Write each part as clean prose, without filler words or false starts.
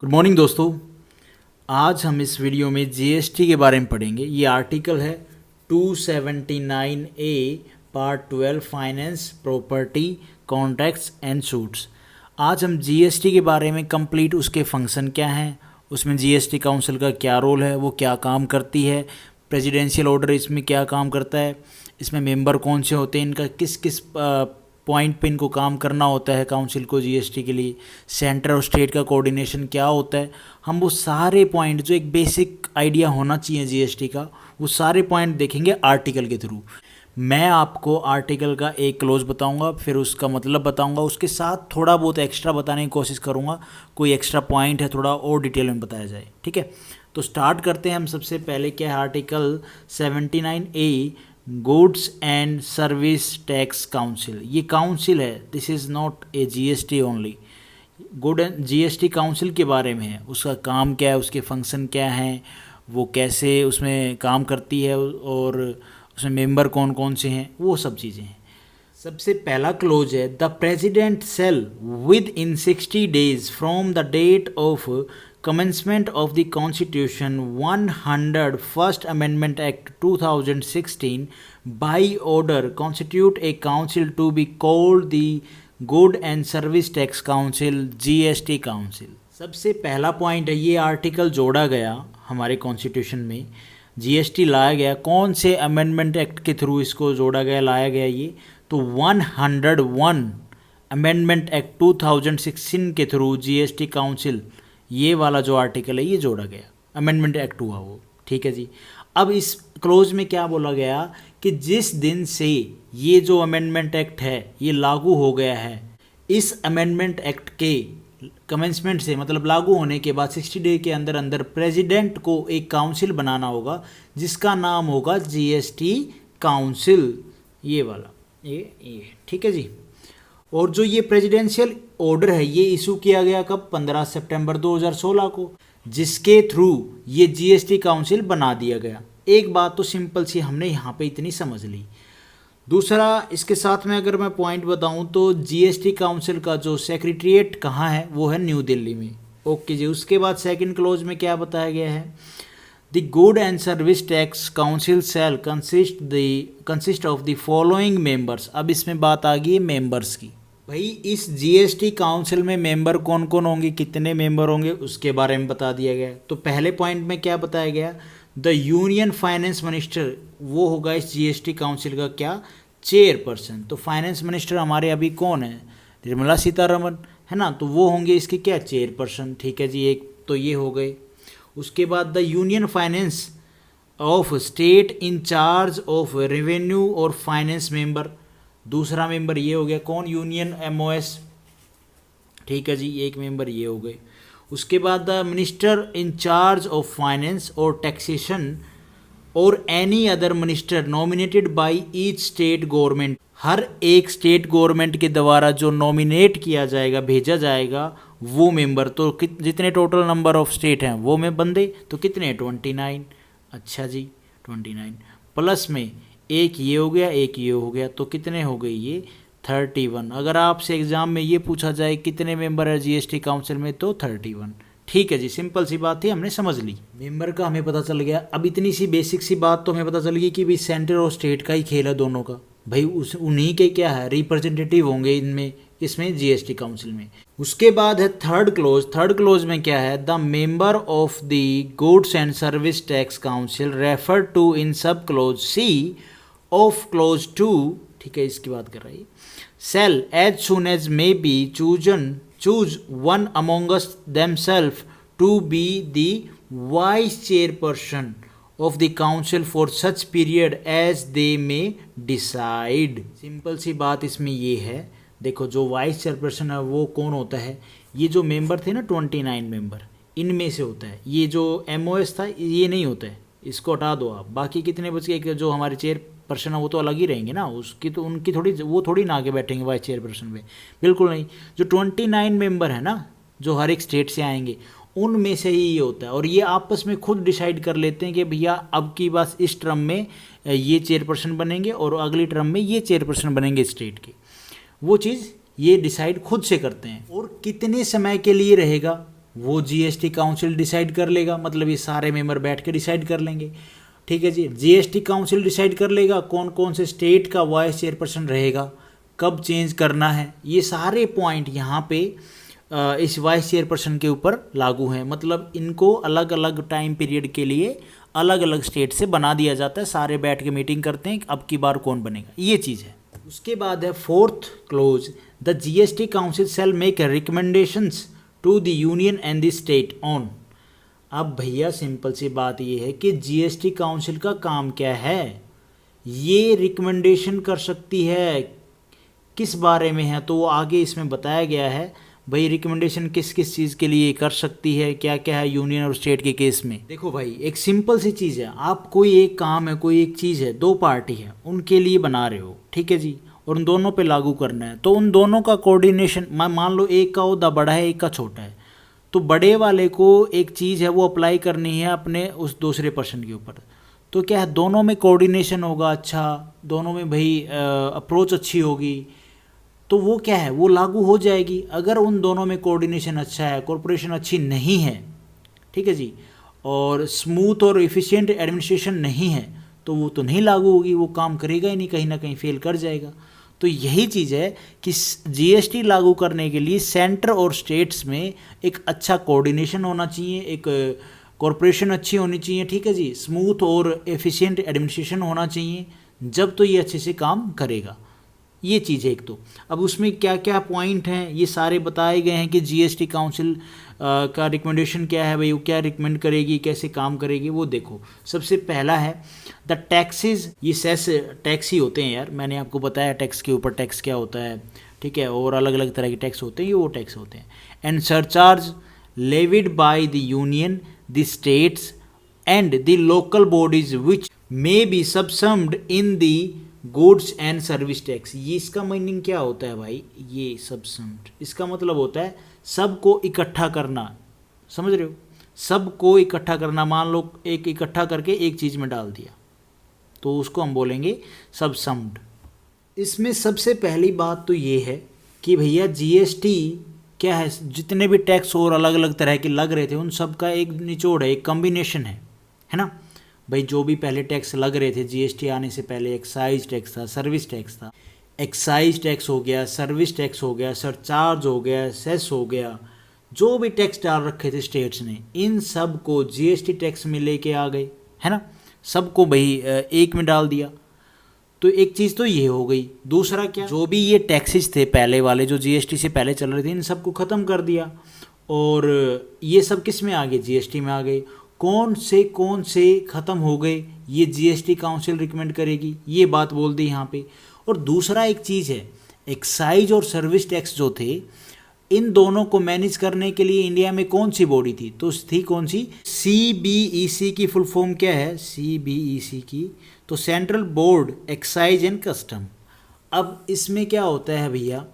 Good morning दोस्तों। आज हम इस वीडियो में जीएसटी के बारे में पढ़ेंगे। ये आर्टिकल है 279A part 12 finance property contracts and suits. आज हम जीएसटी के बारे में कंप्लीट उसके फंक्शन क्या हैं, उसमें जीएसटी काउंसिल का क्या रोल है, वो क्या काम करती है, प्रेसिडेंशियल ऑर्डर इसमें क्या काम करता है, इसमें मेंबर कौन से होते हैं, इनका किस किस पॉइंट पे इनको काम करना होता है काउंसिल को जीएसटी के लिए, सेंटर और स्टेट का कोऑर्डिनेशन क्या होता है, हम वो सारे पॉइंट जो एक बेसिक आइडिया होना चाहिए जीएसटी का, वो सारे पॉइंट देखेंगे आर्टिकल के थ्रू। मैं आपको आर्टिकल का एक क्लोज बताऊंगा, फिर उसका मतलब बताऊंगा, उसके साथ थोड़ा बहुत एक्स्ट्रा बताने की कोशिश करूंगा। कोई एक्स्ट्रा पॉइंट है थोड़ा और डिटेल में बताया जाए, ठीक है। तो स्टार्ट करते हैं हम। सबसे पहले क्या है, article 79A goods and service tax council. ये काउंसिल है, this is not a GST only. Good and GST council के बारे में है, उसका काम क्या है, उसके फंक्शन क्या हैं, वो कैसे उसमें काम करती है और उसमें मेंबर कौन कौन से हैं, वो सब चीज़ें हैं। सबसे पहला क्लोज है, द प्रेसिडेंट शेल विद इन 60 days from the date of commencement of the Constitution 101st Amendment Act 2016 by order constitute a council to be called the Good and Service Tax Council GST Council। सबसे पहला point है, ये article जोड़ा गया हमारे constitution में, GST लाया गया। कौन से अमेंडमेंट एक्ट के थ्रू इसको जोड़ा गया, लाया गया ये तो 101 अमेंडमेंट एक्ट 2016 के थ्रू जीएसटी काउंसिल, ये वाला जो आर्टिकल है ये जोड़ा गया, अमेंडमेंट एक्ट हुआ वो, ठीक है जी। अब इस क्लोज में क्या बोला गया कि जिस दिन से ये जो अमेंडमेंट एक्ट है ये लागू हो गया है, इस अमेंडमेंट एक्ट के कमेंसमेंट से मतलब लागू होने के बाद 60 डे के अंदर अंदर प्रेसिडेंट को एक काउंसिल बनाना होगा जिसका नाम होगा जीएसटी काउंसिल, ये वाला, ये ठीक है जी। और जो ये प्रेसिडेंशियल ऑर्डर है ये इशू किया गया कब, 15 सितंबर 2016 को, जिसके थ्रू ये जीएसटी काउंसिल बना दिया गया। एक बात तो सिंपल सी हमने यहाँ पे इतनी समझ ली। दूसरा, इसके साथ में अगर मैं पॉइंट बताऊँ तो जीएसटी काउंसिल का जो सेक्रेटरीट कहाँ है, वो है न्यू दिल्ली में, ओके जी। उसके बाद सेकंड क्लोज में क्या बताया गया है, the good and service tax council shell consist of the following members. अब इसमें बात आ गई है मेंबर्स की। भाई इस जीएसटी काउंसिल में मेंबर कौन कौन होंगे, कितने मेंबर होंगे, उसके बारे में बता दिया गया। तो पहले पॉइंट में क्या बताया गया, द यूनियन फाइनेंस मिनिस्टर, वो होगा इस जीएसटी काउंसिल का क्या, चेयरपर्सन। तो फाइनेंस मिनिस्टर हमारे अभी कौन है, निर्मला सीतारमन है ना, तो वो होंगे इसके क्या, चेयरपर्सन, ठीक है जी। एक तो ये हो गए। उसके बाद the union finance of state in charge of revenue और फाइनेंस मेंबर, दूसरा मेंबर ये हो गया कौन, यूनियन एमओएस, ठीक है जी, एक मेंबर ये हो गए। उसके बाद the minister in charge of finance और टैक्सेशन और any other minister nominated by each state government, हर एक स्टेट गवर्नमेंट के द्वारा जो नॉमिनेट किया जाएगा, भेजा जाएगा वो मेंबर। तो जितने टोटल नंबर ऑफ स्टेट हैं वो में बंदे तो कितने, 29। अच्छा जी 29 प्लस में एक ये हो गया, एक ये हो गया, तो कितने हो गए ये 31। अगर आपसे एग्जाम में ये पूछा जाए कितने मेंबर है जीएसटी काउंसिल में तो 31, ठीक है जी। सिंपल सी बात थी, हमने समझ ली, मेंबर का हमें पता चल गया। अब इतनी सी बेसिक सी बात तो हमें पता चल गई कि भाई सेंटर और स्टेट का ही खेल है दोनों का, भाई उन्हीं के क्या है, रिप्रेजेंटेटिव होंगे इनमें, इसमें जीएसटी काउंसिल में। उसके बाद है थर्ड क्लोज। थर्ड क्लोज में क्या है, the member of the goods and service tax council refer to in sub clause C of close 2, ठीक है, इसकी बात कर रही है, shall as soon as may be choose one amongst themselves to be the vice chairperson of the council for such period as they may decide. Simple सी बात इसमें ये है, देखो जो वाइस चेयरपर्सन है वो कौन होता है, ये जो मेंबर थे ना 29 मेंबर, इनमें से होता है। ये जो एमओएस था ये नहीं होता है, इसको हटा दो आप। बाकी कितने बच गए, जो हमारे चेयरपर्सन है वो तो अलग ही रहेंगे ना, उसकी तो उनकी थोड़ी, वो थोड़ी ना आगे बैठेंगे वाइस चेयरपर्सन पे, बिल्कुल नहीं। जो 29 मेंबर है ना, जो हर एक स्टेट से आएंगे, उनमें से ही ये होता है। और ये आपस में खुद डिसाइड कर लेते हैं कि भैया अब की बस इस टर्म में ये चेयरपर्सन बनेंगे और अगली टर्म में ये चेयरपर्सन बनेंगे स्टेट के, वो चीज़ ये डिसाइड खुद से करते हैं। और कितने समय के लिए रहेगा वो जीएसटी काउंसिल डिसाइड कर लेगा, मतलब ये सारे मेंबर बैठ के डिसाइड कर लेंगे। ठीक है जी, जीएसटी काउंसिल डिसाइड कर लेगा कौन कौन से स्टेट का वाइस चेयरपर्सन रहेगा, कब चेंज करना है, ये सारे पॉइंट यहाँ पे इस वाइस चेयरपर्सन के ऊपर लागू हैं। मतलब इनको अलग अलग टाइम पीरियड के लिए अलग अलग स्टेट से बना दिया जाता है, सारे बैठ के मीटिंग करते हैं अब की बार कौन बनेगा, ये चीज़ है। उसके बाद है fourth clause, the GST council shall make recommendations to the union and the state on. अब भैया सिंपल सी बात ये है कि जीएसटी काउंसिल का काम क्या है, ये रिकमेंडेशन कर सकती है किस बारे में है, तो वो आगे इसमें बताया गया है भाई रिकमेंडेशन किस किस चीज़ के लिए कर सकती है, क्या क्या है यूनियन और स्टेट के केस में। देखो भाई एक सिंपल सी चीज़ है, आप कोई एक काम है, कोई एक चीज़ है, दो पार्टी है उनके लिए बना रहे हो, ठीक है जी, और उन दोनों पे लागू करना है, तो उन दोनों का कोऑर्डिनेशन, मान लो एक का ओहदा बड़ा है एक का छोटा है, तो बड़े वाले को एक चीज़ है वो अप्लाई करनी है अपने उस दूसरे पर्सन के ऊपर, तो क्या है दोनों में कोऑर्डिनेशन होगा अच्छा, दोनों में भाई अप्रोच अच्छी होगी, तो वो क्या है वो लागू हो जाएगी। अगर उन दोनों में कोऑर्डिनेशन अच्छा है, कॉर्पोरेशन अच्छी नहीं है, ठीक है जी, और स्मूथ और एफिशिएंट एडमिनिस्ट्रेशन नहीं है, तो वो तो नहीं लागू होगी, वो काम करेगा ही नहीं, कहीं ना कहीं फेल कर जाएगा। तो यही चीज़ है कि जीएसटी लागू करने के लिए सेंटर और स्टेट्स में एक अच्छा कोऑर्डिनेशन होना चाहिए, एक कॉर्पोरेशन अच्छी होनी चाहिए, ठीक है जी, स्मूथ और एफिशिएंट एडमिनिस्ट्रेशन होना चाहिए, जब तो ये अच्छे से काम करेगा। ये चीज़ है एक। तो अब उसमें क्या क्या पॉइंट हैं ये सारे बताए गए हैं कि जीएसटी काउंसिल का रिकमेंडेशन क्या है भाई, वो क्या रिकमेंड करेगी, कैसे काम करेगी, वो देखो। सबसे पहला है द टैक्सेस, ये सेस टैक्स ही होते हैं यार, मैंने आपको बताया टैक्स के ऊपर टैक्स क्या होता है, ठीक है, और अलग अलग तरह के टैक्स होते हैं, ये वो टैक्स होते हैं। And surcharge levied by the union, the states and the local bodies which may be subsumed in the goods and service tax. ये इसका मीनिंग क्या होता है भाई, ये सबसम्ड, इसका मतलब होता है सबको इकट्ठा करना, समझ रहे हो, सबको इकट्ठा करना। मान लो एक इकट्ठा करके एक चीज़ में डाल दिया, तो उसको हम बोलेंगे सबसम्ड। इसमें सबसे पहली बात तो ये है कि भैया जीएसटी क्या है, जितने भी टैक्स और अलग अलग तरह के लग रहे थे उन सब का एक निचोड़ है, एक कॉम्बिनेशन है ना भाई। जो भी पहले टैक्स लग रहे थे जीएसटी आने से पहले, एक्साइज टैक्स था, सर्विस टैक्स था, एक्साइज टैक्स हो गया, सर्विस टैक्स हो गया, सरचार्ज हो गया, सेस हो गया, जो भी टैक्स डाल रखे थे स्टेट्स ने, इन सब को जीएसटी टैक्स में लेके आ गए, है ना, सबको भाई एक में डाल दिया। तो एक चीज़ तो ये हो गई। दूसरा क्या, जो भी ये टैक्सेस थे पहले वाले जो जीएसटी से पहले चल रहे थे, इन सबको ख़त्म कर दिया, और ये सब किस में आ गए, जीएसटी में आ गए। कौन से ख़त्म हो गए ये जीएसटी काउंसिल रिकमेंड करेगी, ये बात बोल दी यहाँ पे। और दूसरा एक चीज़ है, एक्साइज और सर्विस टैक्स जो थे, इन दोनों को मैनेज करने के लिए इंडिया में कौन सी बॉडी थी, तो थी कौन सी, सीबीईसी की फुल फॉर्म क्या है, सीबीईसी की, तो central board excise and custom. अब इसमें क्या होता है भैया,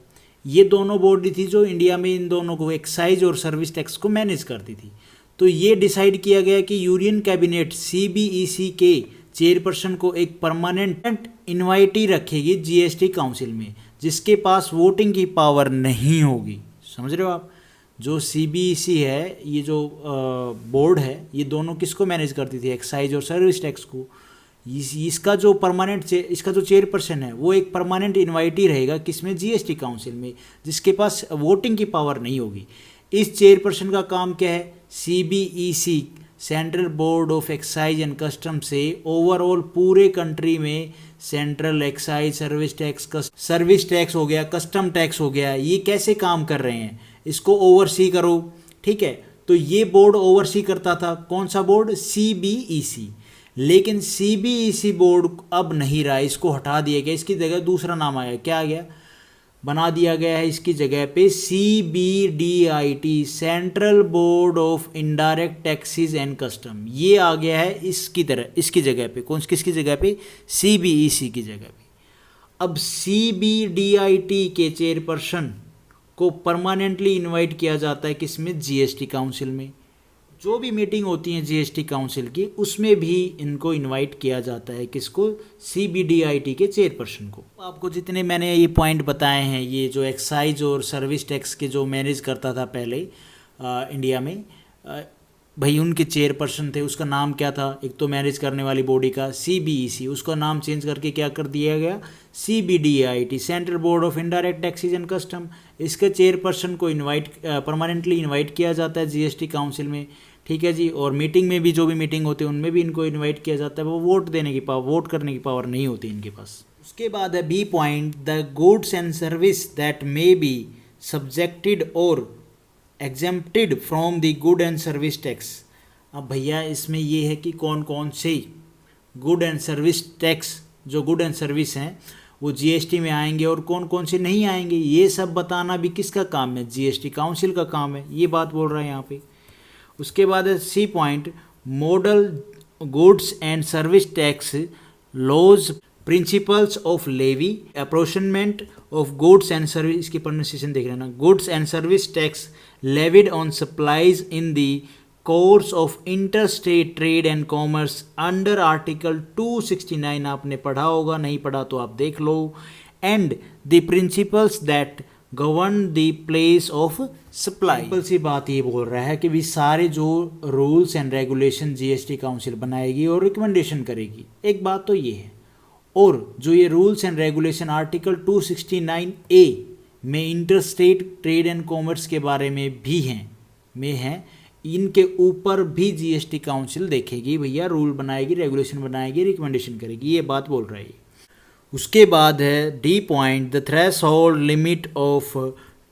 ये दोनों बॉडी थी जो इंडिया में इन दोनों को, एक्साइज और सर्विस टैक्स को मैनेज करती थी। तो ये डिसाइड किया गया कि यूनियन कैबिनेट सीबीईसी के चेयरपर्सन को एक परमानेंट इनवाइटी रखेगी जीएसटी काउंसिल में, जिसके पास वोटिंग की पावर नहीं होगी। समझ रहे हो आप, जो सीबीईसी है, ये जो बोर्ड है, ये दोनों किसको मैनेज करती थी, एक्साइज और सर्विस टैक्स को। इसका जो इसका जो चेयरपर्सन है वो एक परमानेंट इनवाइटी रहेगा किसमें, जीएसटी काउंसिल में, जिसके पास वोटिंग की पावर नहीं होगी। इस चेयरपर्सन का काम क्या है, CBEC central board of excise and custom से ओवरऑल पूरे कंट्री में सेंट्रल एक्साइज, सर्विस टैक्स हो गया, कस्टम टैक्स हो गया, ये कैसे काम कर रहे हैं इसको ओवरसी करो, ठीक है। तो ये बोर्ड ओवरसी करता था, कौन सा बोर्ड, सीबीईसी। लेकिन सीबीईसी बोर्ड अब नहीं रहा, इसको हटा दिया गया, इसकी जगह दूसरा नाम आया, क्या आ गया, बना दिया गया है इसकी जगह पे CBDIT, central board of indirect taxes and custom. ये आ गया है इसकी तरह, इसकी जगह पे, किसकी जगह पे, CBEC की जगह पे। अब CBDIT के चेयरपर्सन को परमानेंटली इनवाइट किया जाता है किसमें, जीएसटी काउंसिल में। जो भी मीटिंग होती है जीएसटी काउंसिल की, उसमें भी इनको इनवाइट किया जाता है, किसको, CBDIT के चेयरपर्सन को। आपको जितने मैंने ये पॉइंट बताए हैं, ये जो एक्साइज और सर्विस टैक्स के जो मैनेज करता था पहले, इंडिया में। भाई उनके चेयरपर्सन थे, उसका नाम क्या था, एक तो मैनेज करने वाली बॉडी का CBEC, उसका नाम चेंज करके क्या कर दिया गया CBDIT, central board of indirect taxes and custom. इसके चेयरपर्सन को परमानेंटली इनवाइट किया जाता है GST काउंसिल में, ठीक है जी। और मीटिंग में भी, जो भी मीटिंग होती है उनमें भी इनको इनवाइट किया जाता है। वो वोट देने की पावर, वोट करने की पावर नहीं होती इनके पास। उसके बाद है B point, the goods and service that may be subjected or exempted from the good and service tax. अब भैया इसमें ये है कि कौन कौन से गुड एंड सर्विस टैक्स, जो गुड एंड सर्विस हैं वो GST में आएंगे और कौन कौन से नहीं आएंगे, ये सब बताना भी किसका काम है, GST काउंसिल का काम है। ये बात बोल रहा है यहाँ पे। उसके बाद है C point, model goods and service tax laws principles of levy apportionment of goods and service, इसकी प्रोनाउंसिएशन देख लेना, goods and service tax levied on supplies in the course of interstate trade and commerce under article 269। आपने पढ़ा होगा, नहीं पढ़ा तो आप देख लो। And the principles that govern the place of supply. Simple सी बात ये बोल रहा है कि भी सारे जो rules and regulation GST council बनाएगी और रिकमेंडेशन करेगी, एक बात तो ये है। और जो ये rules and regulation article 269A में इंटरस्टेट ट्रेड एंड कॉमर्स के बारे में भी हैं, इनके ऊपर भी GST काउंसिल देखेगी भैया, रूल बनाएगी, रेगुलेशन बनाएगी, रिकमेंडेशन करेगी, ये बात बोल रही है। उसके बाद है D point, the threshold limit of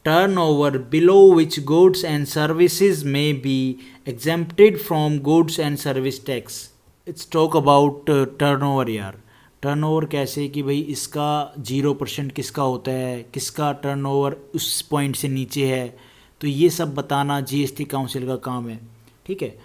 turnover below which goods and services may be exempted from goods and service tax. It's talk about turnover यार। टर्नओवर कैसे कि भाई इसका 0% किसका होता है, किसका टर्नओवर उस पॉइंट से नीचे है, तो ये सब बताना GST काउंसिल का काम है, ठीक है।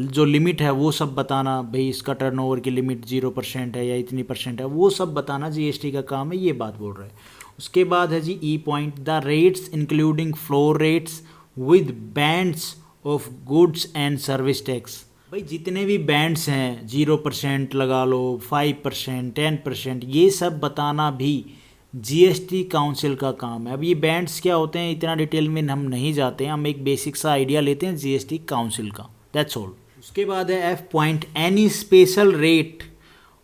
जो लिमिट है वो सब बताना, भाई इसका टर्नओवर की लिमिट 0% है या इतनी % है, वो सब बताना GST का काम है, ये बात बोल रहे हैं। उसके बाद है जी E point, the rates including floor rates with bands of goods and service tax. भाई जितने भी बैंड्स हैं, 0% लगा लो, 5%, 10%, ये सब बताना भी GST काउंसिल का काम है। अब ये बैंड्स क्या होते हैं इतना डिटेल में हम नहीं जाते हैं, हम एक बेसिक सा आइडिया लेते हैं GST काउंसिल का, दैट्स ऑल। उसके बाद है F point, any special rate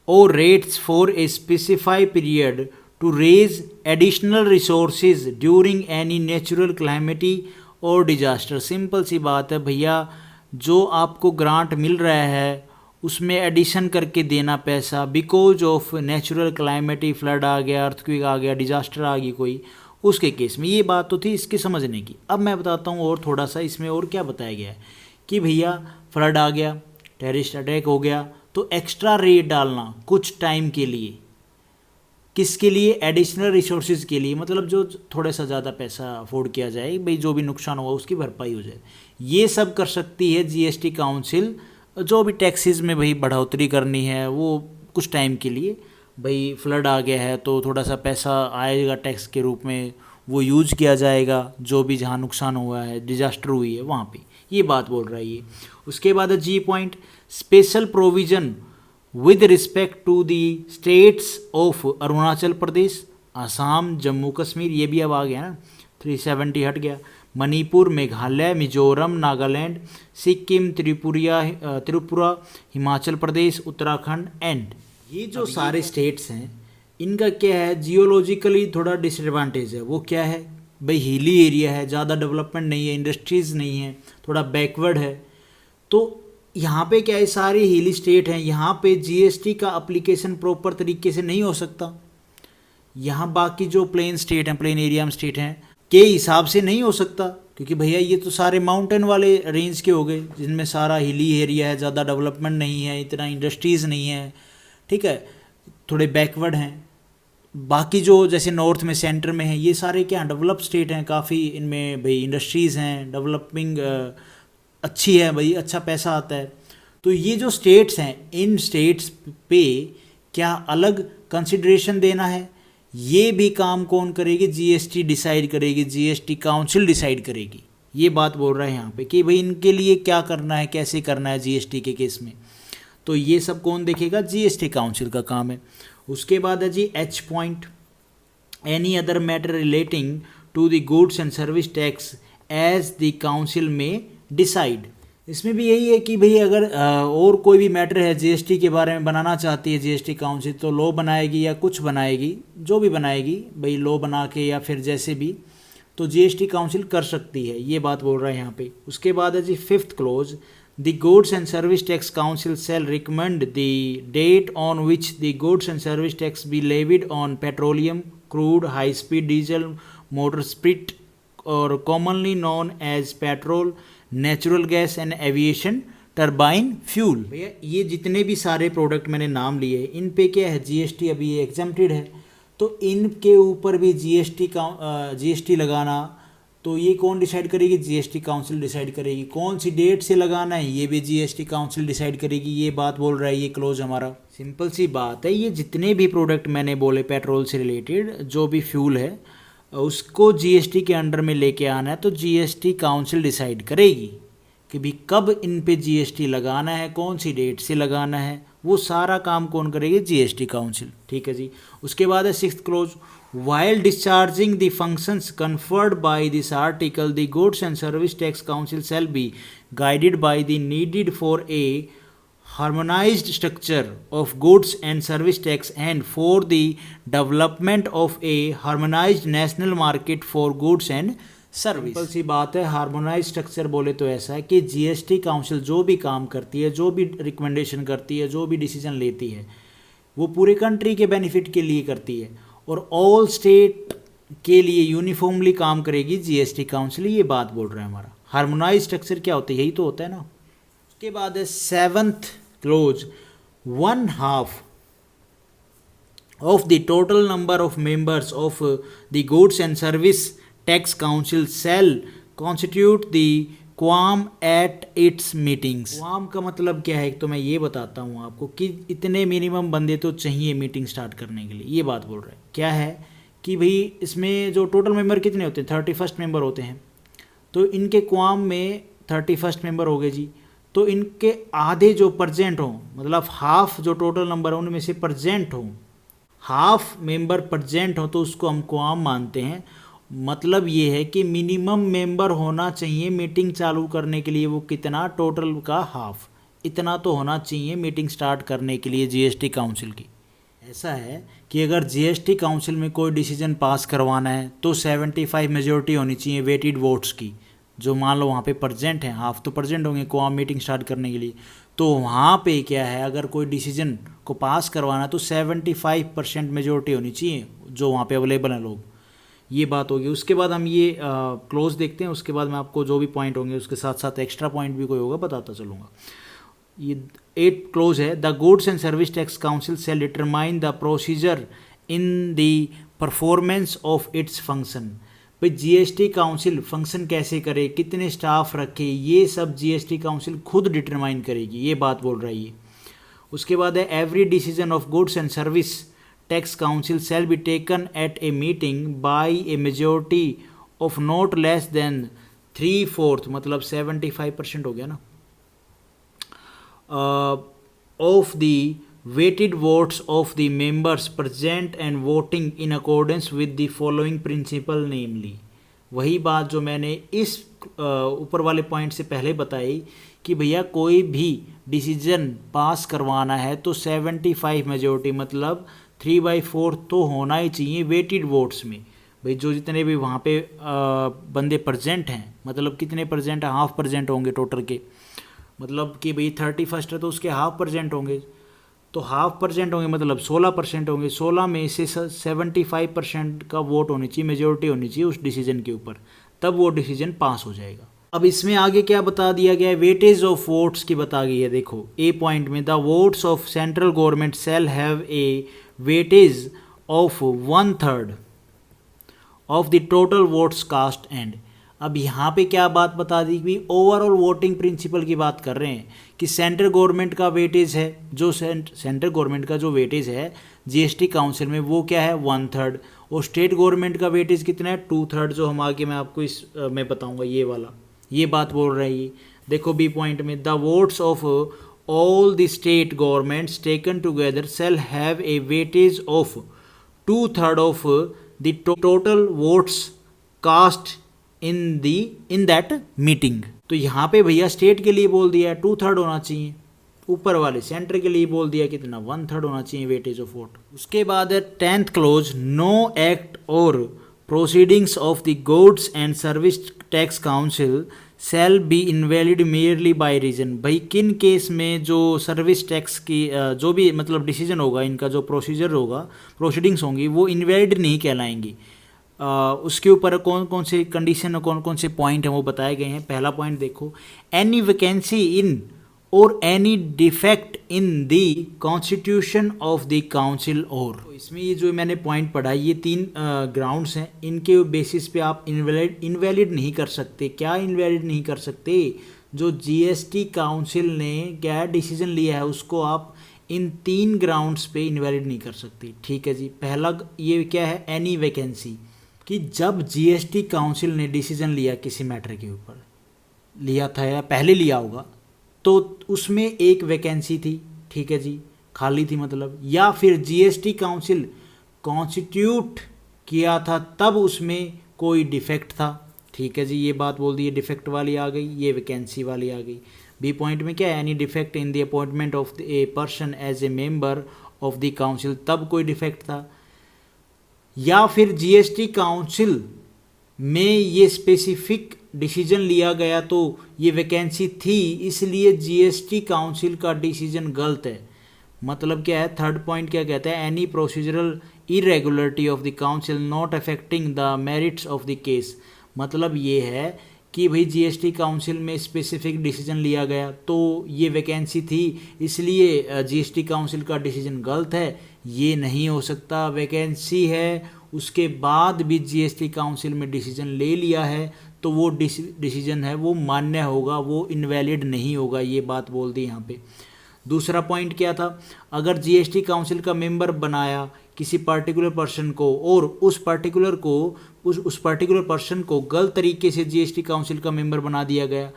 or rates for a specified period to raise additional resources during any natural calamity or disaster. Simple सी बात है भैया, जो आपको ग्रांट मिल रहा है उसमें एडिशन करके देना पैसा, बिकॉज ऑफ नेचुरल क्लाइमेटी, फ्लड आ गया, अर्थक्वेक आ गया, डिजास्टर आ गई कोई, उसके केस में। ये बात तो थी इसके समझने की। अब मैं बताता हूँ और थोड़ा सा इसमें और क्या बताया गया है कि भैया फ्लड आ गया, टेररिस्ट अटैक हो गया, तो एक्स्ट्रा रेट डालना कुछ टाइम के लिए, किसके लिए, एडिशनल रिसोर्सेज के लिए, मतलब जो थोड़ा सा ज़्यादा पैसा अफोर्ड किया जाए, भाई जो भी नुकसान हुआ उसकी भरपाई हो जाए। ये सब कर सकती है GST काउंसिल। जो भी टैक्सेस में भाई बढ़ोतरी करनी है वो कुछ टाइम के लिए, भाई फ्लड आ गया है तो थोड़ा सा पैसा आएगा टैक्स के रूप में, वो यूज किया जाएगा, जो भी जहाँ नुकसान हुआ है, डिजास्टर हुई है वहाँ पे, ये बात बोल रहा है ये। उसके बाद है G point, special provision with respect to the states of Arunachal Pradesh, Assam, Jammu Kashmir, ये भी अब आ गया ना, 370 हट गया, मणिपुर, मेघालय, मिजोरम, नागालैंड, सिक्किम, त्रिपुरा, हिमाचल प्रदेश, उत्तराखंड एंड। ये जो सारे स्टेट्स हैं इनका क्या है, जियोलॉजिकली थोड़ा डिसएडवांटेज है। वो क्या है भाई, हिली एरिया है, ज़्यादा डेवलपमेंट नहीं है, इंडस्ट्रीज़ नहीं है, थोड़ा बैकवर्ड है। तो यहाँ पे क्या है, सारे हिली स्टेट हैं, यहाँ पे GST का अप्लीकेशन प्रॉपर तरीके से नहीं हो सकता। यहाँ बाकी जो प्लेन स्टेट हैं, प्लेन एरिया में स्टेट हैं के हिसाब से नहीं हो सकता, क्योंकि भैया ये तो सारे माउंटेन वाले रेंज के हो गए, जिनमें सारा हिली एरिया है, ज़्यादा डेवलपमेंट नहीं है, इतना इंडस्ट्रीज़ नहीं है, ठीक है, थोड़े बैकवर्ड हैं। बाकी जो जैसे नॉर्थ में, सेंटर में है, ये सारे क्या डेवलप स्टेट हैं, काफ़ी इनमें भाई इंडस्ट्रीज़ हैं, डेवलपिंग अच्छी है भाई, अच्छा पैसा आता है। तो ये जो स्टेट्स हैं, इन स्टेट्स पे क्या अलग कंसिडरेशन देना है, ये भी काम कौन करेगी, GST डिसाइड करेगी, GST काउंसिल डिसाइड करेगी। ये बात बोल रहे हैं यहाँ पे कि भाई इनके लिए क्या करना है, कैसे करना है GST के केस में, तो ये सब कौन देखेगा, GST काउंसिल का काम है। उसके बाद है जी H point, any other matter relating to the goods and service tax as the council में डिसाइड। इसमें भी यही है कि भाई अगर और कोई भी मैटर है जीएसटी के बारे में बनाना चाहती है जीएसटी काउंसिल, तो लॉ बनाएगी या कुछ बनाएगी, जो भी बनाएगी भाई लॉ बना के या फिर जैसे भी, तो जीएसटी काउंसिल कर सकती है, ये बात बोल रहा है यहाँ पे। उसके बाद है G 5th clause, the goods and service tax council shall recommend the date on which the goods and service tax be levied on petroleum, crude, high speed diesel, motor spirit और commonly known as petrol, natural gas and aviation turbine fuel. भैया ये जितने भी सारे product मैंने नाम लिए इन पे क्या है जीएसटी अभी ये एग्जम्प्टेड है, तो इनके ऊपर भी जीएसटी लगाना, तो ये कौन डिसाइड करेगी? जीएसटी काउंसिल डिसाइड करेगी। कौन सी डेट से लगाना है ये भी जीएसटी काउंसिल डिसाइड करेगी, ये बात बोल रहा है ये क्लोज हमारा। सिंपल सी बात है, ये जितने भी प्रोडक्ट मैंने बोले पेट्रोल से रिलेटेड जो भी फ्यूल है उसको जीएसटी के अंडर में लेके आना है, तो जीएसटी काउंसिल डिसाइड करेगी कि भी कब इन पे जीएसटी लगाना है, कौन सी डेट से लगाना है, वो सारा काम कौन करेगी? GST council. ठीक है जी। उसके बाद है 6th close, while discharging the functions conferred by this article the goods and service tax council shall be guided by the needed for a harmonized structure of goods and service tax and for the development of a harmonized national market for goods and service. Simple सी बात है, harmonise structure बोले तो ऐसा है कि GST council जो भी काम करती है, जो भी रिकमेंडेशन करती है, जो भी डिसीजन लेती है, वो पूरे कंट्री के बेनिफिट के लिए करती है और ऑल स्टेट के लिए यूनिफॉर्मली काम करेगी जीएसटी काउंसिल, ये बात बोल रहा है हमारा। हार्मोनाइज स्ट्रक्चर क्या होता है? यही तो होता है ना। उसके बाद है 7th close, 1/2 of the total number of members of the goods and service tax council shall constitute the quorum at its meetings। quorum का मतलब क्या है? तो मैं ये बताता हूँ आपको कि इतने मिनिमम बंदे तो चाहिए मीटिंग स्टार्ट करने के लिए, ये बात बोल रहे हैं। क्या है कि भाई इसमें जो टोटल मेंबर कितने होते हैं? 31 मेंबर होते हैं, तो इनके क्वाम में 31 मेंबर हो गए जी, तो इनके आधे जो प्रजेंट हों, मतलब हाफ जो टोटल नंबर है उनमें से प्रजेंट हों, हाफ मेंबर प्रजेंट हो, तो उसको हम क्वाम मानते हैं। मतलब ये है कि मिनिमम मेंबर होना चाहिए मीटिंग चालू करने के लिए, वो कितना? टोटल का हाफ, इतना तो होना चाहिए मीटिंग स्टार्ट करने के लिए जीएसटी काउंसिल की। ऐसा है कि अगर जीएसटी काउंसिल में कोई डिसीजन पास करवाना है तो 75 मेजोरिटी होनी चाहिए वेटेड वोट्स की, जो मान लो वहाँ पे प्रजेंट हैं, हाफ तो प्रजेंट होंगे क्वाम मीटिंग स्टार्ट करने के लिए, तो वहाँ पे क्या है अगर कोई डिसीजन को पास करवाना तो 75% मेजोरिटी होनी चाहिए जो वहाँ पे अवेलेबल हैं लोग, ये बात होगी। उसके बाद हम ये क्लोज देखते हैं, उसके बाद मैं आपको जो भी पॉइंट होंगे उसके साथ साथ एक्स्ट्रा पॉइंट भी कोई होगा बताता चलूँगा। ये 8 क्लोज है, the goods and service tax council shall determine the procedure in the performance of its function. भाई जीएसटी काउंसिल फंक्शन कैसे करे, कितने स्टाफ रखे, ये सब जीएसटी काउंसिल खुद डिटरमाइन करेगी, ये बात बोल रही है। उसके बाद है every decision of goods and service tax council shall be taken at a meeting by a majority of not less than 3/4, मतलब 75% हो गया ना, of the weighted votes of the members present and voting in accordance with the following principle namely। वही बात जो मैंने इस ऊपर वाले पॉइंट से पहले बताई कि भैया कोई भी डिसीजन पास करवाना है तो 75 मेजोरिटी मतलब 3/4 तो होना ही चाहिए वेटेड वोट्स में। भाई जो जितने भी वहाँ पे बंदे प्रेजेंट हैं, मतलब कितने प्रेजेंट हैं? हाफ प्रेजेंट होंगे टोटल के, मतलब कि भाई 31 है तो उसके हाफ परसेंट होंगे, तो हाफ परसेंट होंगे मतलब 16% होंगे, 16 में से 75% का वोट होनी चाहिए, मेजोरिटी होनी चाहिए उस डिसीजन के ऊपर, तब वो डिसीजन पास हो जाएगा। अब इसमें आगे क्या बता दिया गया है? वेटेज ऑफ वोट्स की बता गई है। देखो ए पॉइंट में, the votes of central government shall have a weightage of 1/3 of the total votes cast and. अब यहाँ पे क्या बात बता दी कि ओवरऑल वोटिंग प्रिंसिपल की बात कर रहे हैं कि सेंट्रल गवर्नमेंट का वेटेज है, जो सेंट्रल गवर्नमेंट का जो वेटेज है जीएसटी काउंसिल में वो क्या है? 1/3, और स्टेट गवर्नमेंट का वेटेज कितना है? 2/3, जो हम आगे मैं आपको इस मैं बताऊंगा ये वाला, ये बात बोल रही है। देखो बी पॉइंट में, the votes of all the state governments taken together shall have a weightage of 2/3 of the total votes cast in that meeting. तो यहाँ पे भैया स्टेट के लिए बोल दिया है 2/3 होना चाहिए, ऊपर वाले सेंटर के लिए बोल दिया कितना 1/3 होना चाहिए वेटेज ऑफ वोट। उसके बाद है 10th क्लोज, नो एक्ट और proceedings of the goods and service tax council shall be invalid merely by reason. भाई किन केस में जो सर्विस टैक्स की जो भी मतलब डिसीजन होगा, इनका जो प्रोसीजर होगा, प्रोसीडिंग्स होंगी, वो इनवैलिड नहीं कहलाएंगी। उसके ऊपर कौन कौन से कंडीशन और कौन कौन से पॉइंट हैं वो बताए गए हैं। पहला पॉइंट देखो, एनी वैकेंसी इन और any defect in the constitution of the council. और तो इसमें ये जो मैंने पॉइंट पढ़ा, ये 3 ग्राउंड्स हैं, इनके बेसिस पे आप इनवैलिड नहीं कर सकते। क्या इनवैलिड नहीं कर सकते? जो जीएसटी काउंसिल ने क्या डिसीजन लिया है उसको आप इन 3 ग्राउंड्स पे इनवैलिड नहीं कर सकते। ठीक है जी। पहला ये क्या है, एनी वैकेंसी, कि जब जीएसटी काउंसिल ने डिसीजन लिया किसी मैटर के ऊपर, लिया था या पहले लिया होगा, तो उसमें एक वैकेंसी थी, ठीक है जी, खाली थी मतलब, या फिर जीएसटी काउंसिल कॉन्स्टिट्यूट किया था तब उसमें कोई डिफेक्ट था, ठीक है जी, ये बात बोल दी, ये डिफेक्ट वाली आ गई, ये वैकेंसी वाली आ गई। बी पॉइंट में क्या है, any defect in the appointment of a person as a member of the council, तब कोई डिफेक्ट था। या फिर जीएसटी काउंसिल में ये स्पेसिफिक डिसीजन लिया गया तो ये वैकेंसी थी, इसलिए जीएसटी काउंसिल का डिसीजन गलत है। मतलब क्या है, थर्ड पॉइंट क्या कहता है, any procedural irregularity of the council not affecting the merits of the case. मतलब ये है कि भाई जीएसटी काउंसिल में स्पेसिफिक डिसीजन लिया गया तो ये वैकेंसी थी, इसलिए जीएसटी काउंसिल का डिसीजन गलत है, ये नहीं हो सकता। वैकेंसी है, उसके बाद भी जीएसटी काउंसिल में डिसीजन ले लिया है तो वो डिसीजन है वो मान्य होगा, वो इनवैलिड नहीं होगा, ये बात बोल दी यहाँ पे। दूसरा पॉइंट क्या था, अगर जीएसटी काउंसिल का मेंबर बनाया किसी पर्टिकुलर पर्सन को और उस पर्टिकुलर पर्सन को गलत तरीके से जीएसटी काउंसिल का मेंबर बना दिया गया,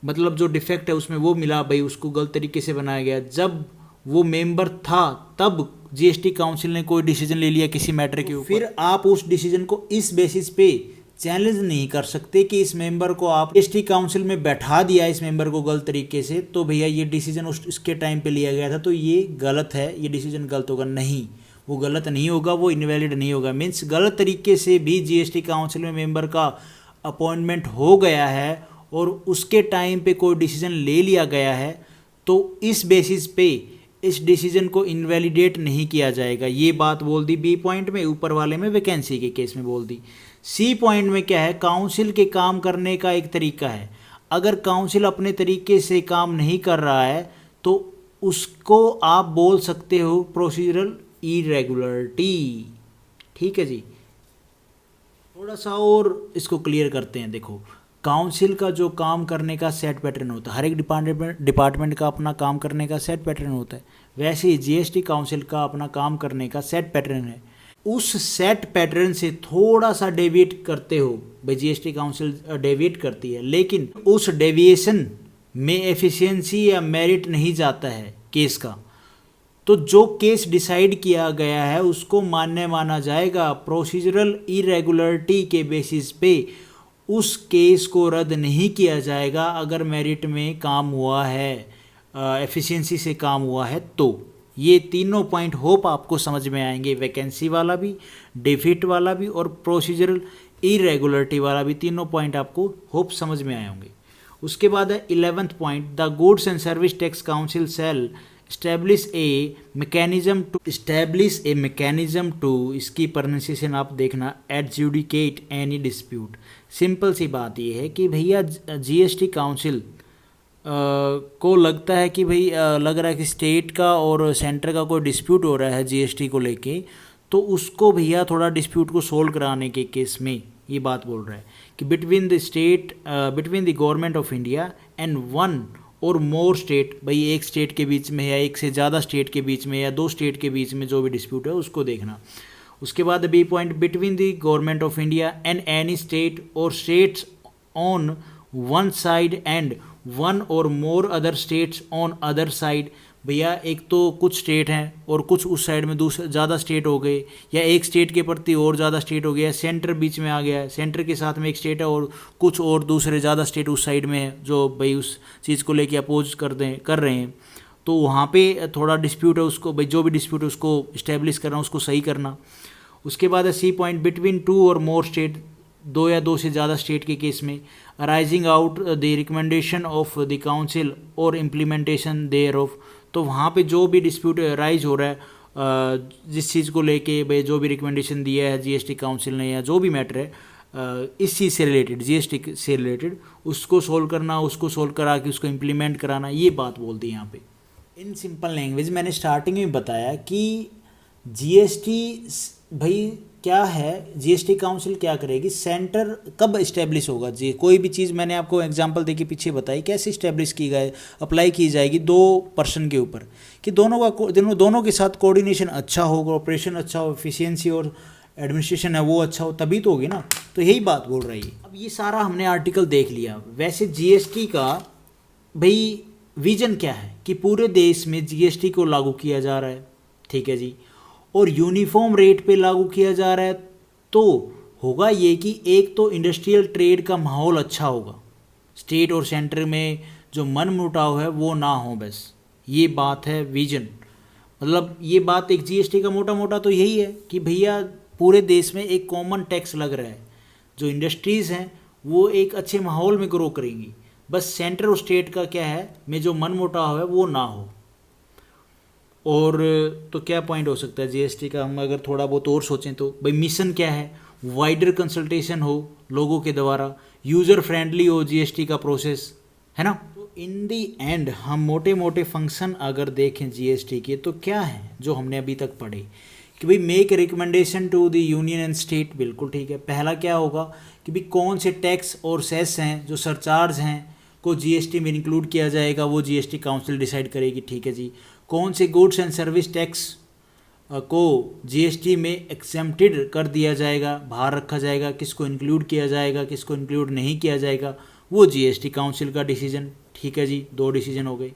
मतलब जो डिफेक्ट है उसमें वो मिला, भाई उसको गलत तरीके से बनाया गया, जब वो मेंबर था तब जीएसटी काउंसिल ने कोई डिसीजन ले लिया किसी मैटर के ऊपर, फिर आप उस डिसीजन को इस बेसिस पे चैलेंज नहीं कर सकते कि इस मेंबर को आप जीएसटी काउंसिल में बैठा दिया, इस मेंबर को गलत तरीके से, तो भैया ये डिसीजन उसके टाइम पे लिया गया था तो ये गलत है, ये डिसीजन गलत होगा। नहीं, वो गलत नहीं होगा, वो इनवैलिड नहीं होगा। मीन्स गलत तरीके से भी जीएसटी काउंसिल में मेंबर का अपॉइंटमेंट हो गया है और उसके टाइम पे कोई डिसीजन ले लिया गया है तो इस बेसिस पे इस डिसीजन को इनवैलिडेट नहीं किया जाएगा, ये बात बोल दी बी पॉइंट में। ऊपर वाले में वैकेंसी के केस में बोल दी। सी पॉइंट में क्या है, काउंसिल के काम करने का एक तरीका है। अगर काउंसिल अपने तरीके से काम नहीं कर रहा है तो उसको आप बोल सकते हो प्रोसीजरल इरेगुलरिटी। ठीक है जी। थोड़ा सा और इसको क्लियर करते हैं। देखो, काउंसिल का जो काम करने का सेट पैटर्न होता है, हर एक डिपार्टमेंट का अपना काम करने का सेट पैटर्न होता है, वैसे ही जीएसटी काउंसिल का अपना काम करने का सेट पैटर्न है। उस सेट पैटर्न से थोड़ा सा डेविएट करते हो, भाई जीएसटी काउंसिल डेविएट करती है, लेकिन उस डेविएशन में एफिशिएंसी या मेरिट नहीं जाता है केस का, तो जो केस डिसाइड किया गया है उसको मान्य माना जाएगा। प्रोसीजरल इरेगुलरिटी के बेसिस पे उस केस को रद्द नहीं किया जाएगा अगर मेरिट में काम हुआ है, एफिशिएंसी से काम हुआ है तो। ये तीनों पॉइंट होप आपको समझ में आएंगे, वैकेंसी वाला भी, डिफीट वाला भी और प्रोसीजरल इरेगुलरिटी वाला भी, तीनों पॉइंट आपको होप समझ में आए होंगे। उसके बाद है 11th point, the goods and service tax council shall establish a mechanism to इसकी प्रोनाउंसिएशन आप देखना, adjudicate any dispute। सिंपल सी बात ये है कि भैया जीएसटी काउंसिल को लगता है कि भाई लग रहा है कि स्टेट का और सेंटर का कोई डिस्प्यूट हो रहा है जीएसटी को लेके, तो उसको भैया थोड़ा डिस्प्यूट को सोल्व कराने के केस में ये बात बोल रहा है कि between the government of India and one or more state, भाई एक स्टेट के बीच में या एक से ज़्यादा स्टेट के बीच में या 2 स्टेट के बीच में जो भी डिस्प्यूट है उसको देखना। उसके बाद B point, between the government of India and any state or states on one side and one or more other states on other side. भैया एक तो कुछ स्टेट हैं और कुछ उस साइड में दूसरे ज़्यादा स्टेट हो गए, या एक स्टेट के प्रति और ज़्यादा स्टेट हो गया, सेंटर बीच में आ गया है, सेंटर के साथ में एक स्टेट है और कुछ और दूसरे ज़्यादा स्टेट उस साइड में है जो भाई उस चीज़ को लेके अपोज कर रहे हैं, तो वहाँ पे थोड़ा डिस्प्यूट है, उसको भाई जो भी डिस्प्यूट है उसको इस्टेब्लिश करना, उसको सही करना। उसके बाद है सी पॉइंट, बिटवीन टू और मोर स्टेट, दो या दो से ज़्यादा स्टेट के केस में, arising out the recommendation of the council और इम्प्लीमेंटेशन देयर ऑफ, तो वहाँ पे जो भी डिस्प्यूट राइज हो रहा है जिस चीज़ को लेके भाई जो भी रिकमेंडेशन दिया है जीएसटी काउंसिल ने या जो भी मैटर है इस चीज़ से रिलेटेड, जीएसटी से रिलेटेड, उसको सोल्व करना, उसको सोल्व करा के उसको इम्प्लीमेंट कराना, ये बात बोलती है यहाँ पे। इन सिंपल लैंग्वेज मैंने स्टार्टिंग में बताया कि जीएसटी भाई क्या है, जीएसटी काउंसिल क्या करेगी, सेंटर कब इस्टेब्लिश होगा जी, कोई भी चीज़ मैंने आपको एग्जांपल देके पीछे बताई कैसे इस्टेब्लिश की गई, अप्लाई की जाएगी दो पर्सन के ऊपर, कि दोनों के साथ कोऑर्डिनेशन अच्छा हो, कोऑपरेशन अच्छा हो, एफिशिएंसी और एडमिनिस्ट्रेशन है वो अच्छा हो, तभी तो होगी ना। तो यही बात बोल रही है। अब ये सारा हमने आर्टिकल देख लिया। वैसे जीएसटी का भाई विजन क्या है कि पूरे देश में जीएसटी को लागू किया जा रहा है, ठीक है जी, और यूनिफॉर्म रेट पे लागू किया जा रहा है, तो होगा ये कि एक तो इंडस्ट्रियल ट्रेड का माहौल अच्छा होगा, स्टेट और सेंटर में जो मन मुटाव है वो ना हो, बस ये बात है विजन। मतलब ये बात एक जीएसटी का मोटा मोटा तो यही है कि भैया पूरे देश में एक कॉमन टैक्स लग रहा है, जो इंडस्ट्रीज़ हैं वो एक अच्छे माहौल में ग्रो करेंगी, बस सेंटर और स्टेट का क्या है में जो मन मुटाव है वो ना हो। और तो क्या पॉइंट हो सकता है जीएसटी का, हम अगर थोड़ा बहुत और सोचें तो भाई मिशन क्या है, वाइडर कंसल्टेशन हो लोगों के द्वारा, यूज़र फ्रेंडली हो जीएसटी का प्रोसेस, है ना। तो इन दी एंड हम मोटे मोटे फंक्शन अगर देखें जीएसटी के तो क्या है जो हमने अभी तक पढ़े कि भाई make recommendation to the union and state, बिल्कुल ठीक है। पहला क्या होगा कि भाई कौन से टैक्स और सेस हैं जो सरचार्ज हैं को जीएसटी में इंक्लूड किया जाएगा, वो जीएसटी काउंसिल डिसाइड करेगी, ठीक है जी। कौन से गुड्स एंड सर्विस टैक्स को जीएसटी में एक्सेम्प्टेड कर दिया जाएगा, बाहर रखा जाएगा, किसको इंक्लूड किया जाएगा, किसको इंक्लूड नहीं किया जाएगा, वो जीएसटी काउंसिल का डिसीजन, ठीक है जी। दो डिसीजन हो गए।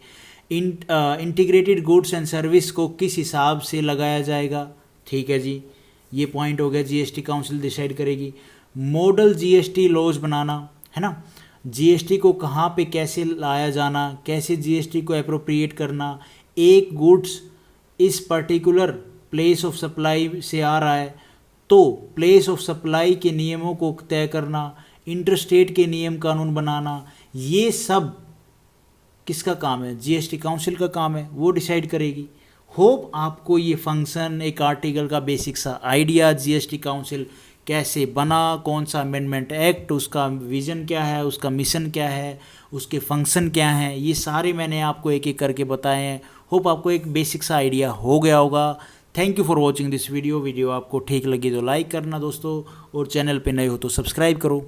इंटीग्रेटेड गुड्स एंड सर्विस को किस हिसाब से लगाया जाएगा, ठीक है जी, ये पॉइंट हो गया, जीएसटी काउंसिल डिसाइड करेगी। मॉडल जीएसटी लॉज बनाना, है ना, जीएसटी को कहाँ पे कैसे लाया जाना, कैसे जीएसटी को अप्रोप्रिएट करना, एक गुड्स इस पर्टिकुलर प्लेस ऑफ सप्लाई से आ रहा है तो प्लेस ऑफ सप्लाई के नियमों को तय करना, इंटरस्टेट के नियम कानून बनाना, ये सब किसका काम है, जीएसटी काउंसिल का काम है, वो डिसाइड करेगी। होप आपको ये फंक्शन एक आर्टिकल का बेसिक सा आइडिया, जीएसटी काउंसिल कैसे बना, कौन सा अमेंडमेंट एक्ट, उसका विजन क्या है, उसका मिशन क्या है, उसके फंक्शन क्या हैं, ये सारे मैंने आपको एक एक करके बताए हैं। होप आपको एक बेसिक सा आइडिया हो गया होगा। Thank you for watching this video. Video आपको ठीक लगी तो लाइक करना दोस्तों, और चैनल पे नए हो तो सब्सक्राइब करो।